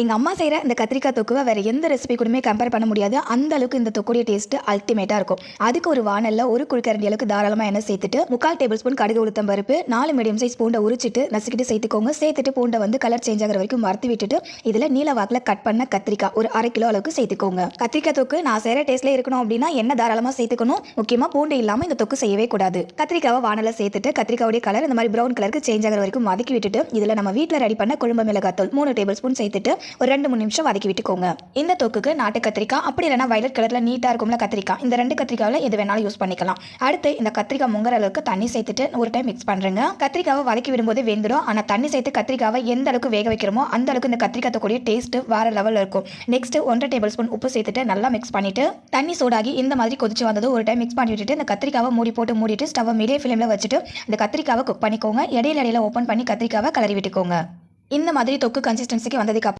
எங்கள் அம்மா செய்கிற இந்த கத்திரிக்காய் தொக்குவை வேறு எந்த ரெசிபி கூடமே கம்பேர் பண்ண முடியாது. அந்த அளவுக்கு இந்த தொக்குடைய டேஸ்ட்டு அல்டிமேட்டாக இருக்கும். அதுக்கு ஒரு வானலில் ஒரு குழிக்கரண்டி அளவுக்கு தாராளமாக எண்ணெய் சேர்த்துட்டு 3/4 டேபிள் ஸ்பூன் கடுகு உளுத்தம் பருப்பு 4 மீடியம் சைஸ் பூண்டை உரிச்சிட்டு நசுக்கிட்டு சேர்த்துக்கோங்க. சேர்த்துட்டு பூண்டை வந்து கலர் சேஞ்ச் ஆகிற வரைக்கும் வறுத்து விட்டுட்டு இதில் நீல வாக்கில் கட் பண்ண கத்திரிக்காய் ஒரு 1/2 கிலோ அளவுக்கு சேர்த்துக்கோங்க. கத்திரிக்காய் தொக்கு நான் செய்கிற டேஸ்ட்லேயே இருக்கணும் அப்படின்னா எண்ணெய் தாராளமாக சேர்த்துக்கணும். முக்கியமாக பூண்டு இல்லாமல் இந்த தொக்கு செய்யவே கூடாது. கத்திரிக்காவை வானலில் சேர்த்துட்டு கத்திரிக்காவுடைய கலர் இந்த மாதிரி ப்ரௌன் கலருக்கு சேஞ்ச் ஆகிற வரைக்கும் வதக்கி விட்டுட்டு இதில் நம்ம வீட்டில் ரெடி பண்ண குழம்பு மிளகாத்தூள் 3 டேபிள் ஸ்பூன் சேர்த்துட்டு ஒரு 2-3 நிமிஷம் வதக்கி விட்டுக்கோங்க. இந்த தொக்குக்கு நாட்டு கத்திரிக்காய் அப்படி இல்லைனா வயலட் கலர்ல நீட்டா இருக்கும்ல கத்திரிக்காய், இந்த 2 கத்திரிக்காயில எது வேணாலும் யூஸ் பண்ணிக்கலாம். அடுத்து இந்த கத்திரிக்காய் முங்குற அளவுக்கு தண்ணி சேர்த்துட்டு ஒரு டைம் மிக்ஸ் பண்றேங்க. கத்திரிக்காவை வதக்கி விடும்போது வெந்துடும். ஆனா தண்ணி சேர்த்து கத்திரிக்காவை எந்த அளவுக்கு வேக வைக்கிறோமோ அந்த அளவுக்கு இந்த கத்திரிக்காய் தொக்குடைய டேஸ்ட் வேற லெவல்ல இருக்கும். நெக்ஸ்ட் 1/2 டேபிள் ஸ்பூன் உப்பு சேர்த்துட்டு நல்லா மிக்ஸ் பண்ணிட்டு தண்ணி சூடாகி இந்த மாதிரி கொதிச்சு வந்தது ஒரு டைம் மிக்ஸ் பண்ணி விட்டுட்டு இந்த கத்திரிக்காவை மூடிட்டு ஸ்டவ் மீடியம் ஃப்ளேம்ல வச்சுட்டு இந்த கத்திரிக்காவை குக் பண்ணிக்கோங்க. இடையில ஓப்பன் பண்ணி கத்திரிக்காவை கலரி விட்டுக்கோங்க. இந்த மாதிரி தொக்கு கன்சிஸ்டன்சிக்கு வந்ததுக்கு